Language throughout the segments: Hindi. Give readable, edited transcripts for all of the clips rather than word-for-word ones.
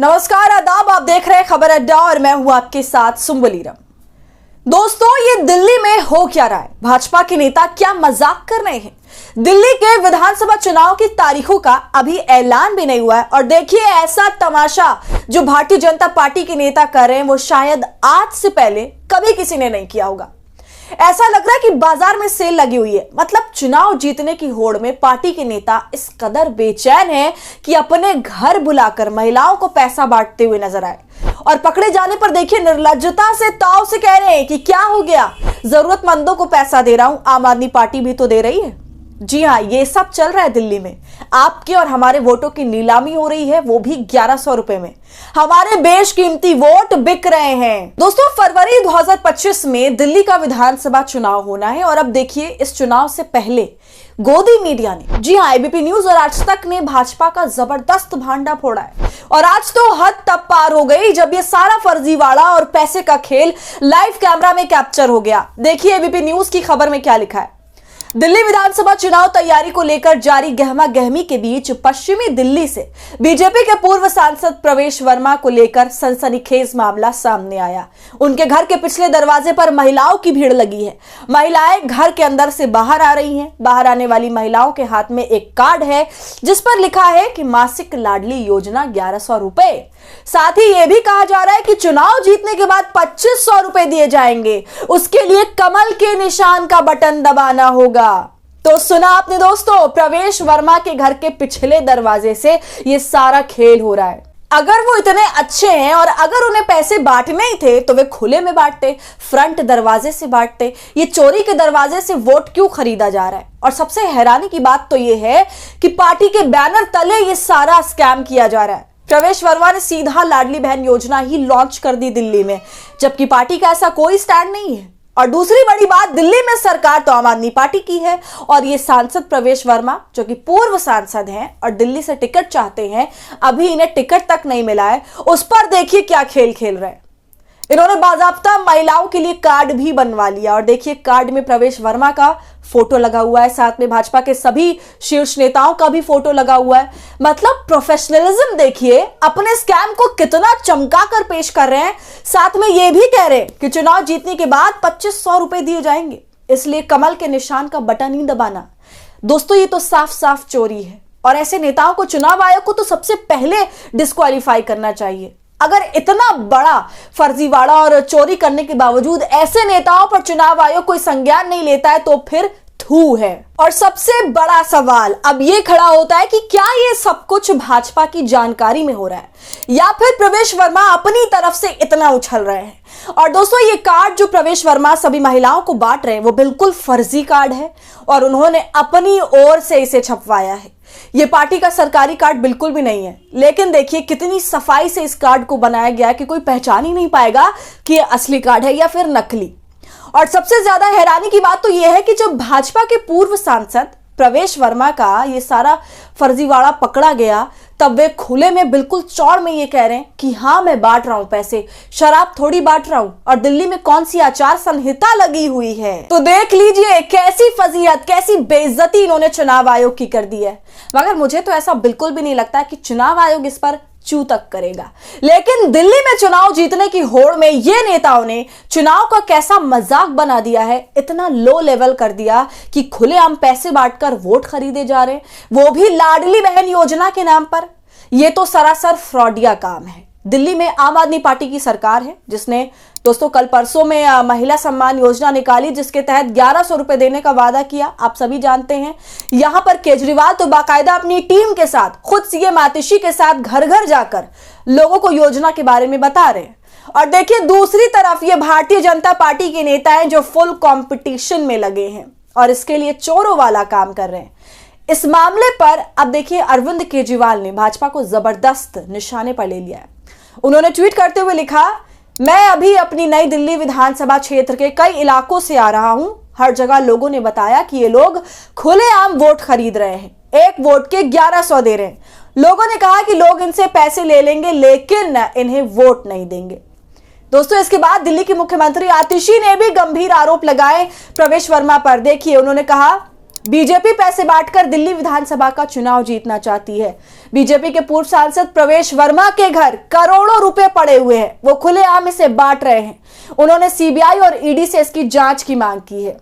नमस्कार, आदाब। आप देख रहे हैं खबर अड्डा और मैं हूं आपके साथ सुम्बलीरम। दोस्तों, ये दिल्ली में हो क्या रहा है? भाजपा के नेता क्या मजाक कर रहे हैं? दिल्ली के विधानसभा चुनाव की तारीखों का अभी ऐलान भी नहीं हुआ है और देखिए, ऐसा तमाशा जो भारतीय जनता पार्टी के नेता कर रहे हैं वो शायद आज से पहले कभी किसी ने नहीं किया होगा। ऐसा लग रहा है कि बाजार में सेल लगी हुई है। मतलब चुनाव जीतने की होड़ में पार्टी के नेता इस कदर बेचैन हैं कि अपने घर बुलाकर महिलाओं को पैसा बांटते हुए नजर आए और पकड़े जाने पर देखिए निर्लज्जता से ताव से कह रहे हैं कि क्या हो गया, जरूरतमंदों को पैसा दे रहा हूं, आम आदमी पार्टी भी तो दे रही है। जी हाँ, ये सब चल रहा है दिल्ली में। आपके और हमारे वोटों की नीलामी हो रही है, वो भी 1100 रुपए में। हमारे बेशकीमती वोट बिक रहे हैं। दोस्तों, फरवरी 2025 में दिल्ली का विधानसभा चुनाव होना है और अब देखिए, इस चुनाव से पहले गोदी मीडिया ने, जी हाँ, एबीपी न्यूज और आज तक ने भाजपा का जबरदस्त भांडा फोड़ा है। और आज तो हद तब पार हो गई जब ये सारा फर्जीवाड़ा और पैसे का खेल लाइव कैमरा में कैप्चर हो गया। देखिए एबीपी न्यूज की खबर में क्या लिखा है। दिल्ली विधानसभा चुनाव तैयारी को लेकर जारी गहमा गहमी के बीच पश्चिमी दिल्ली से बीजेपी के पूर्व सांसद प्रवेश वर्मा को लेकर सनसनीखेज मामला सामने आया। उनके घर के पिछले दरवाजे पर महिलाओं की भीड़ लगी है। महिलाएं घर के अंदर से बाहर आ रही हैं। बाहर आने वाली महिलाओं के हाथ में एक कार्ड है जिस पर लिखा है कि मासिक लाडली योजना 1100 रुपए। साथ ही यह भी कहा जा रहा है कि चुनाव जीतने के बाद 2500 रुपए दिए जाएंगे। उसके लिए कमल के निशान का बटन दबाना होगा। तो सुना आपने दोस्तों, प्रवेश वर्मा के घर के पिछले दरवाजे से यह सारा खेल हो रहा है। अगर वो इतने अच्छे हैं और अगर उन्हें पैसे बांटने ही थे तो वे खुले में बांटते, फ्रंट दरवाजे से बांटते। ये चोरी के दरवाजे से वोट क्यों खरीदा जा रहा है? और सबसे हैरानी की बात तो यह है कि पार्टी के बैनर तले ये सारा स्कैम किया जा रहा है। प्रवेश वर्मा ने सीधा लाडली बहन योजना ही लॉन्च कर दी दिल्ली में, जबकि पार्टी का ऐसा कोई स्टैंड नहीं है। और दूसरी बड़ी बात, दिल्ली में सरकार तो आम आदमी पार्टी की है और ये सांसद प्रवेश वर्मा जो कि पूर्व सांसद हैं और दिल्ली से टिकट चाहते हैं, अभी इन्हें टिकट तक नहीं मिला है। उस पर देखिए क्या खेल खेल रहे हैं। इन्होंने बाजाब्ता महिलाओं के लिए कार्ड भी बनवा लिया और देखिए, कार्ड में प्रवेश वर्मा का फोटो लगा हुआ है, साथ में भाजपा के सभी शीर्ष नेताओं का भी फोटो लगा हुआ है। मतलब प्रोफेशनलिज्म देखिए, अपने स्कैम को कितना चमका कर पेश कर रहे हैं। साथ में यह भी कह रहे हैं कि चुनाव जीतने के बाद 2500 रुपए दिए जाएंगे, इसलिए कमल के निशान का बटन ही दबाना। दोस्तों, ये तो साफ साफ चोरी है और ऐसे नेताओं को चुनाव आयोग को तो सबसे पहले डिस्क्वालीफाई करना चाहिए। अगर इतना बड़ा फर्जीवाड़ा और चोरी करने के बावजूद ऐसे नेताओं पर चुनाव आयोग कोई संज्ञान नहीं लेता है तो फिर थू है। और सबसे बड़ा सवाल अब यह खड़ा होता है कि क्या ये सब कुछ भाजपा की जानकारी में हो रहा है या फिर प्रवेश वर्मा अपनी तरफ से इतना उछल रहे हैं। और दोस्तों, ये कार्ड जो प्रवेश वर्मा सभी महिलाओं को बांट रहे हैं वो बिल्कुल फर्जी कार्ड है और उन्होंने अपनी ओर से इसे छपवाया है। ये पार्टी का सरकारी कार्ड बिल्कुल भी नहीं है। लेकिन देखिए कितनी सफाई से इस कार्ड को बनाया गया कि कोई पहचान ही नहीं पाएगा कि ये असली कार्ड है या फिर नकली। और सबसे ज्यादा हैरानी की बात तो यह है कि जब भाजपा के पूर्व सांसद प्रवेश वर्मा का ये सारा फर्जीवाड़ा पकड़ा गया तब वे खुले में बिल्कुल चौड़ में ये कह रहे हैं कि हाँ, मैं बांट रहा हूं पैसे, शराब थोड़ी बांट रहा हूं। और दिल्ली में कौन सी आचार संहिता लगी हुई है? तो देख लीजिए कैसी फजीहत, कैसी बेइज्जती इन्होंने चुनाव आयोग की कर दी है। मगर मुझे तो ऐसा बिल्कुल भी नहीं लगता कि चुनाव आयोग इस पर चू तक करेगा। लेकिन दिल्ली में चुनाव जीतने की होड़ में ये नेताओं ने चुनाव का कैसा मजाक बना दिया है, इतना लो लेवल कर दिया कि खुलेआम पैसे बांटकर वोट खरीदे जा रहे, वो भी लाडली बहन योजना के नाम पर। यह तो सरासर फ्रॉडिया काम है। दिल्ली में आम आदमी पार्टी की सरकार है जिसने दोस्तों कल परसों में महिला सम्मान योजना निकाली जिसके तहत 1100 रुपए देने का वादा किया। आप सभी जानते हैं, यहां पर केजरीवाल तो बाकायदा अपनी टीम के साथ, खुद सीएम आतिशी के साथ घर घर जाकर लोगों को योजना के बारे में बता रहे हैं। और देखिए दूसरी तरफ ये भारतीय जनता पार्टी के नेता हैं जो फुल कंपटीशन में लगे हैं और इसके लिए चोरों वाला काम कर रहे हैं। इस मामले पर अब देखिए अरविंद केजरीवाल ने भाजपा को जबरदस्त निशाने पर ले लिया है। उन्होंने ट्वीट करते हुए लिखा, मैं अभी अपनी नई दिल्ली विधानसभा क्षेत्र के कई इलाकों से आ रहा हूं। हर जगह लोगों ने बताया कि ये लोग खुलेआम वोट खरीद रहे हैं, एक वोट के 1100 दे रहे हैं। लोगों ने कहा कि लोग इनसे पैसे ले लेंगे लेकिन इन्हें वोट नहीं देंगे। दोस्तों, इसके बाद दिल्ली की मुख्यमंत्री आतिशी ने भी गंभीर आरोप लगाए प्रवेश वर्मा पर। देखिए, उन्होंने कहा, बीजेपी पैसे बांटकर दिल्ली विधानसभा का चुनाव जीतना चाहती है। बीजेपी के पूर्व सांसद प्रवेश वर्मा के घर करोड़ों रुपए पड़े हुए हैं, वो खुलेआम इसे बांट रहे हैं। उन्होंने सीबीआई और ईडी से इसकी जांच की मांग की है।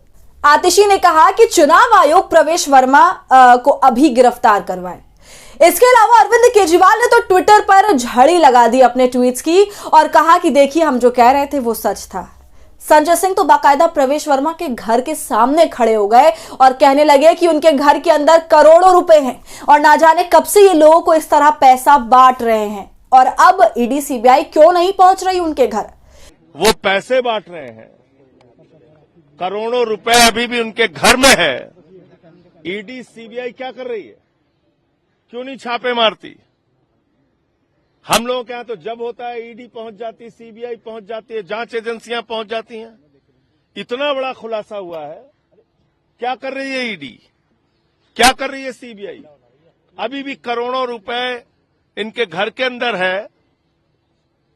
आतिशी ने कहा कि चुनाव आयोग प्रवेश वर्मा को अभी गिरफ्तार करवाए। इसके अलावा अरविंद केजरीवाल ने तो ट्विटर पर झड़ी लगा दी अपने ट्वीट्स की और कहा कि देखिए, हम जो कह रहे थे वो सच था। संजय सिंह तो बाकायदा प्रवेश वर्मा के घर के सामने खड़े हो गए और कहने लगे कि उनके घर के अंदर करोड़ों रुपए हैं और ना जाने कब से ये लोगों को इस तरह पैसा बांट रहे हैं और अब ईडी सीबीआई क्यों नहीं पहुंच रही उनके घर। वो पैसे बांट रहे हैं, करोड़ों रुपए अभी भी उनके घर में है। ईडी सीबीआई क्या कर रही है? क्यों नहीं छापे मारती? हम लोगों के यहां तो जब होता है ईडी पहुंच जाती है, सीबीआई पहुंच जाती है, जांच एजेंसियां पहुंच जाती हैं। इतना बड़ा खुलासा हुआ है, क्या कर रही है ईडी? क्या कर रही है सीबीआई? अभी भी करोड़ों रुपए इनके घर के अंदर है।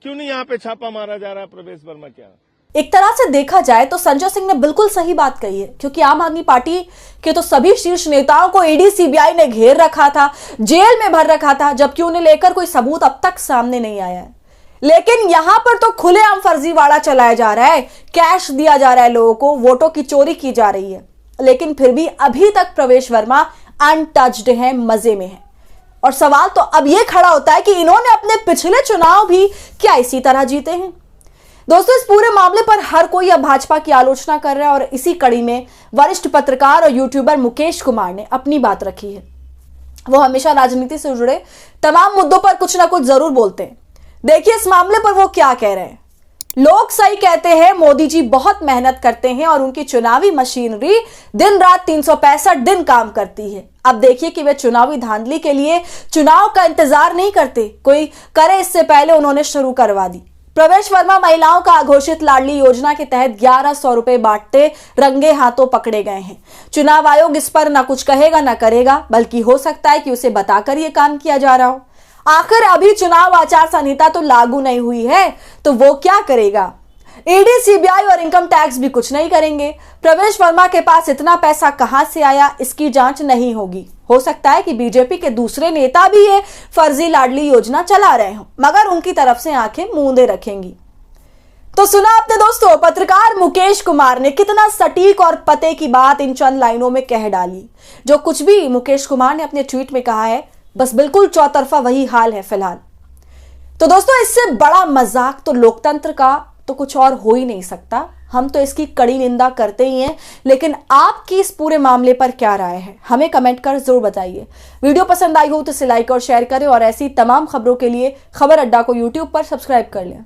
क्यों नहीं यहां पे छापा मारा जा रहा है प्रवेश वर्मा के यहां? एक तरह से देखा जाए तो संजय सिंह ने बिल्कुल सही बात कही है, क्योंकि आम आदमी पार्टी के तो सभी शीर्ष नेताओं को ईडी सीबीआई ने घेर रखा था, जेल में भर रखा था, जबकि उन्हें लेकर कोई सबूत अब तक सामने नहीं आया है। लेकिन यहां पर तो खुलेआम फर्जीवाड़ा चलाया जा रहा है, कैश दिया जा रहा है लोगों को, वोटों की चोरी की जा रही है। लेकिन फिर भी अभी तक प्रवेश वर्मा अनटच्ड है, मजे में है। और सवाल तो अब यह खड़ा होता है कि इन्होंने अपने पिछले चुनाव भी क्या इसी तरह जीते हैं? दोस्तों, इस पूरे मामले पर हर कोई अब भाजपा की आलोचना कर रहा है और इसी कड़ी में वरिष्ठ पत्रकार और यूट्यूबर मुकेश कुमार ने अपनी बात रखी है। वो हमेशा राजनीति से जुड़े तमाम मुद्दों पर कुछ ना कुछ जरूर बोलते हैं। देखिए इस मामले पर वो क्या कह रहे हैं। लोग सही कहते हैं, मोदी जी बहुत मेहनत करते हैं और उनकी चुनावी मशीनरी दिन रात 365 दिन काम करती है। अब देखिए कि वे चुनावी धांधली के लिए चुनाव का इंतजार नहीं करते, कोई करे इससे पहले उन्होंने शुरू करवा दी। प्रवेश वर्मा महिलाओं का घोषित लाडली योजना के तहत 1100 रुपए बांटते रंगे हाथों पकड़े गए हैं। चुनाव आयोग इस पर ना कुछ कहेगा ना करेगा, बल्कि हो सकता है कि उसे बताकर यह काम किया जा रहा हो। आखिर अभी चुनाव आचार संहिता तो लागू नहीं हुई है, तो वो क्या करेगा? ईडी, सीबीआई और इनकम टैक्स भी कुछ नहीं करेंगे। प्रवेश वर्मा के पास इतना पैसा कहां से आया, इसकी जांच नहीं होगी। हो सकता है कि बीजेपी के दूसरे नेता भी ये फर्जी लाडली योजना चला रहे हो, मगर उनकी तरफ से आंखें मूंदे रखेंगी। तो सुना आपने दोस्तों, पत्रकार मुकेश कुमार ने कितना सटीक और पते की बात इन चंद लाइनों में कह डाली। जो कुछ भी मुकेश कुमार ने अपने ट्वीट में कहा है, बस बिल्कुल चौतरफा वही हाल है फिलहाल। तो दोस्तों, इससे बड़ा मजाक तो लोकतंत्र का तो कुछ और हो ही नहीं सकता। हम तो इसकी कड़ी निंदा करते ही हैं, लेकिन आपकी इस पूरे मामले पर क्या राय है, हमें कमेंट कर जरूर बताइए। वीडियो पसंद आई हो तो इसे लाइक और शेयर करें और ऐसी तमाम खबरों के लिए खबर अड्डा को यूट्यूब पर सब्सक्राइब कर लें।